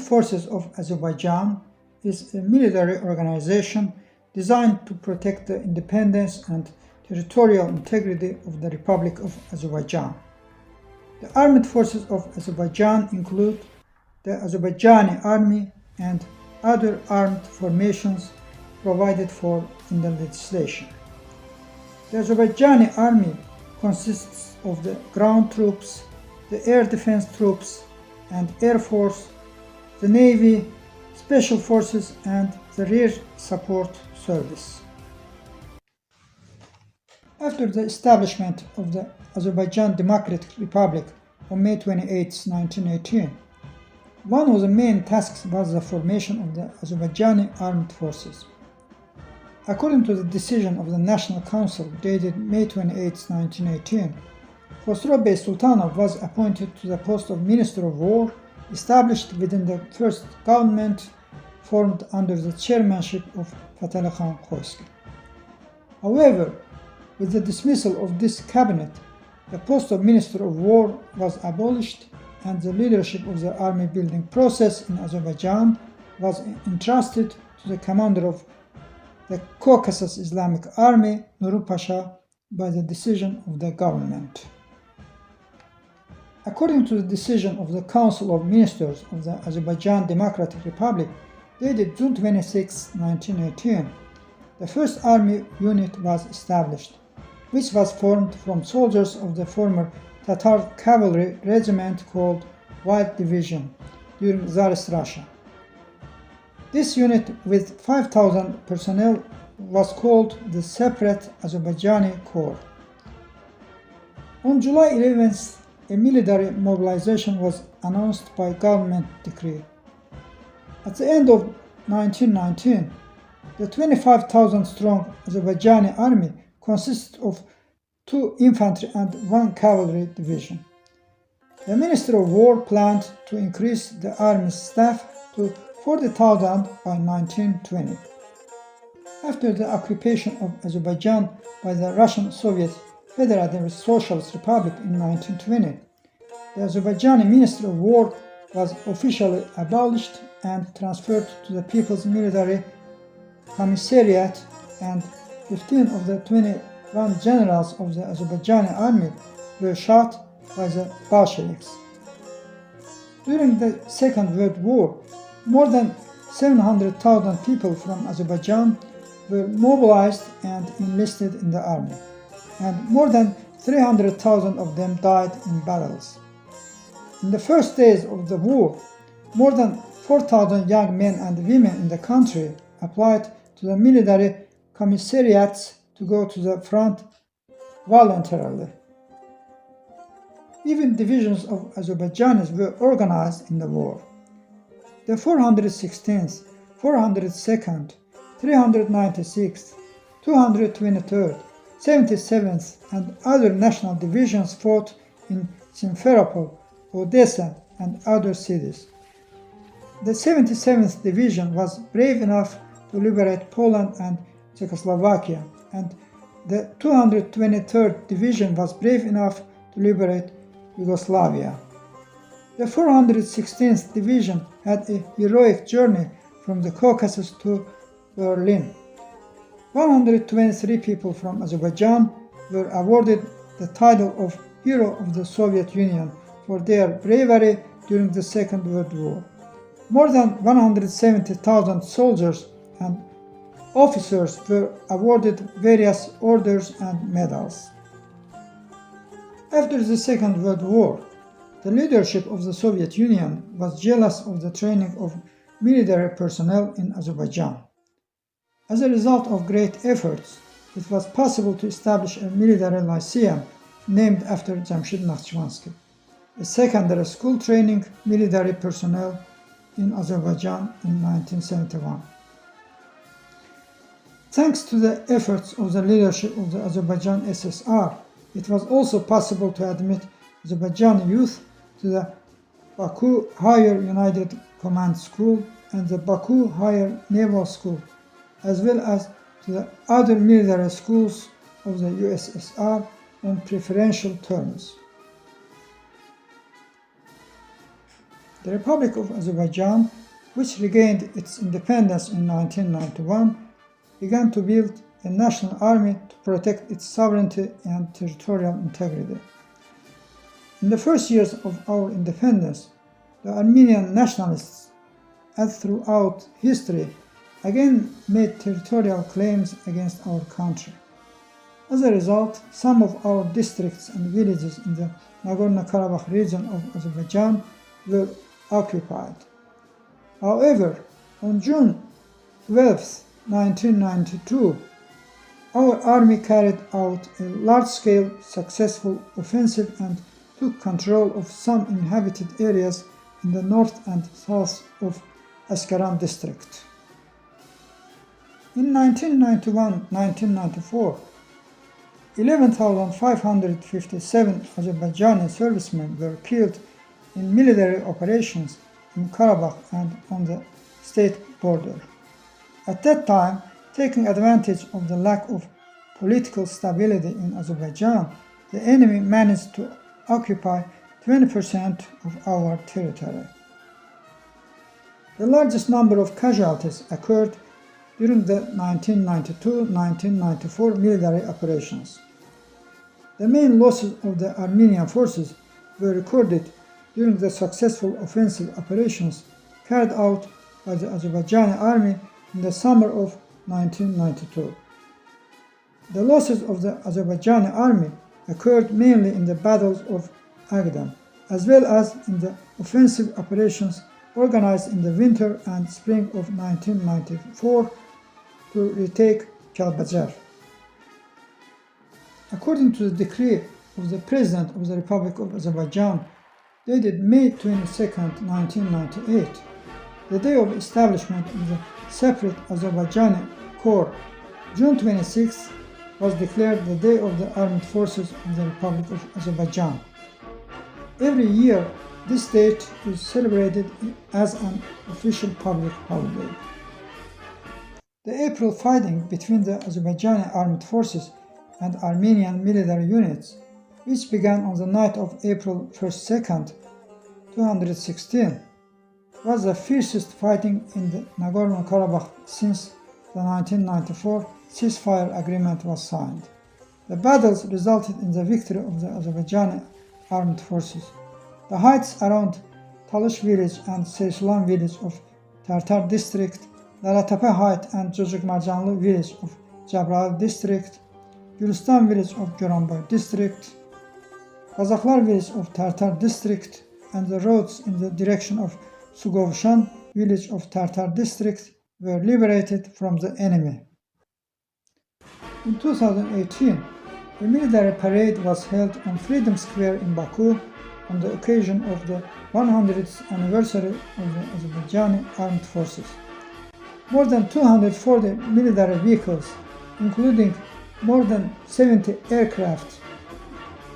Forces of Azerbaijan is a military organization designed to protect the independence and territorial integrity of the Republic of Azerbaijan. The armed forces of Azerbaijan include the Azerbaijani Army and other armed formations provided for in the legislation. The Azerbaijani Army consists of the ground troops, the air defense troops and air force, the Navy, Special Forces and the Rear Support Service. After the establishment of the Azerbaijan Democratic Republic on May 28, 1918, one of the main tasks was the formation of the Azerbaijani Armed Forces. According to the decision of the National Council dated May 28, 1918, Khosrow Bey Sultanov was appointed to the post of Minister of War, established within the first government formed under the chairmanship of Fatali Khan Khoyski. However, with the dismissal of this cabinet, the post of Minister of War was abolished and the leadership of the army building process in Azerbaijan was entrusted to the commander of the Caucasus Islamic Army, Nuru Pasha, by the decision of the government. According to the decision of the Council of Ministers of the Azerbaijan Democratic Republic, dated June 26, 1918, the first army unit was established, which was formed from soldiers of the former Tatar cavalry regiment called White Division during Tsarist Russia. This unit with 5,000 personnel was called the Separate Azerbaijani Corps. On July 11th, a military mobilization was announced by government decree. At the end of 1919, the 25,000-strong Azerbaijani army consisted of 2 infantry and 1 cavalry division. The Minister of War planned to increase the army's staff to 40,000 by 1920. After the occupation of Azerbaijan by the Russian Soviet Federative Socialist Republic in 1920, the Azerbaijani Ministry of War was officially abolished and transferred to the People's Military Commissariat, and 15 of the 21 generals of the Azerbaijani army were shot by the Bolsheviks. During the Second World War, more than 700,000 people from Azerbaijan were mobilized and enlisted in the army, and more than 300,000 of them died in battles. In the first days of the war, more than 4,000 young men and women in the country applied to the military commissariats to go to the front voluntarily. Even divisions of Azerbaijanis were organized in the war. The 416th, 402nd, 396th, 223rd, 77th and other national divisions fought in Simferopol, Odessa and other cities. The 77th Division was brave enough to liberate Poland and Czechoslovakia, and the 223rd Division was brave enough to liberate Yugoslavia. The 416th Division had a heroic journey from the Caucasus to Berlin. 123 people from Azerbaijan were awarded the title of Hero of the Soviet Union for their bravery during the Second World War. More than 170,000 soldiers and officers were awarded various orders and medals. After the Second World War, the leadership of the Soviet Union was jealous of the training of military personnel in Azerbaijan. As a result of great efforts, it was possible to establish a military lyceum named after Jamshid Nakhchivansky, a secondary school training military personnel in Azerbaijan in 1971. Thanks to the efforts of the leadership of the Azerbaijan SSR, it was also possible to admit Azerbaijani youth to the Baku Higher United Command School and the Baku Higher Naval School, as well as to the other military schools of the USSR on preferential terms. The Republic of Azerbaijan, which regained its independence in 1991, began to build a national army to protect its sovereignty and territorial integrity. In the first years of our independence, the Armenian nationalists, as throughout history, again made territorial claims against our country. As a result, some of our districts and villages in the Nagorno-Karabakh region of Azerbaijan were occupied. However, on June 12, 1992, our army carried out a large-scale successful offensive and took control of some inhabited areas in the north and south of Askaran district. In 1991-1994, 11,557 Azerbaijani servicemen were killed in military operations in Karabakh and on the state border. At that time, taking advantage of the lack of political stability in Azerbaijan, the enemy managed to occupy 20% of our territory. The largest number of casualties occurred during the 1992-1994 military operations. The main losses of the Armenian forces were recorded during the successful offensive operations carried out by the Azerbaijani Army in the summer of 1992. The losses of the Azerbaijani Army occurred mainly in the battles of Agdam, as well as in the offensive operations organized in the winter and spring of 1994 to retake Kalbajar. According to the decree of the President of the Republic of Azerbaijan, dated May 22, 1998, the day of establishment of the separate Azerbaijani Corps, June 26, was declared the Day of the Armed Forces of the Republic of Azerbaijan. Every year, this date is celebrated as an official public holiday. The April fighting between the Azerbaijani Armed Forces and Armenian military units, which began on the night of April 1-2, 2016, was the fiercest fighting in the Nagorno-Karabakh since the 1994 ceasefire agreement was signed. The battles resulted in the victory of the Azerbaijani Armed Forces. The heights around Talış village and Seysulan village of Tartar district, Lalatepe Height and Cocukmarcanlı village of Cəbrayıl district, Gülistan village of Goranboy district, Kazaklar village of Tartar district, and the roads in the direction of Sugovshan village of Tartar district were liberated from the enemy. In 2018, a military parade was held on Freedom Square in Baku on the occasion of the 100th anniversary of the Azerbaijani Armed Forces. More than 240 military vehicles, including more than 70 aircraft,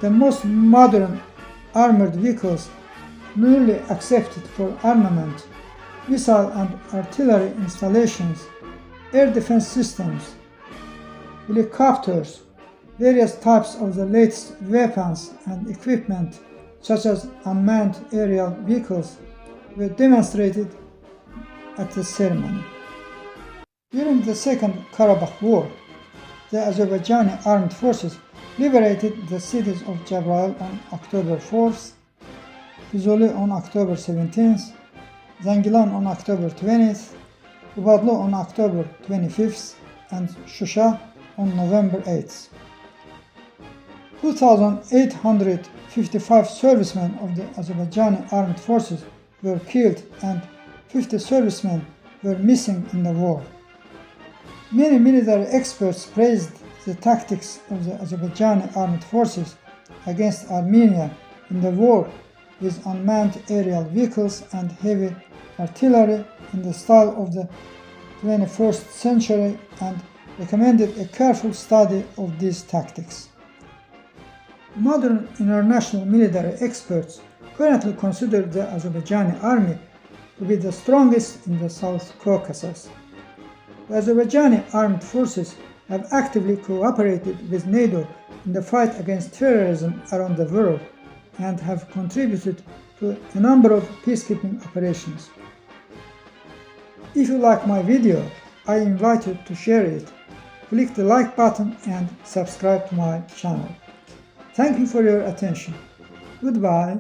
the most modern armored vehicles newly accepted for armament, missile and artillery installations, air defense systems, helicopters, various types of the latest weapons and equipment such as unmanned aerial vehicles were demonstrated at the ceremony. During the Second Karabakh War, the Azerbaijani Armed Forces liberated the cities of Cəbrayıl on October 4th, Füzuli on October 17th, Zangilan on October 20th, Qubadlı on October 25th, and Shusha on November 8th. 2,855 servicemen of the Azerbaijani Armed Forces were killed and 50 servicemen were missing in the war. Many military experts praised the tactics of the Azerbaijani Armed Forces against Armenia in the war with unmanned aerial vehicles and heavy artillery in the style of the 21st century and recommended a careful study of these tactics. Modern international military experts currently consider the Azerbaijani army to be the strongest in the South Caucasus. The Azerbaijani armed forces have actively cooperated with NATO in the fight against terrorism around the world and have contributed to a number of peacekeeping operations. If you like my video, I invite you to share it. Click the like button and subscribe to my channel. Thank you for your attention. Goodbye.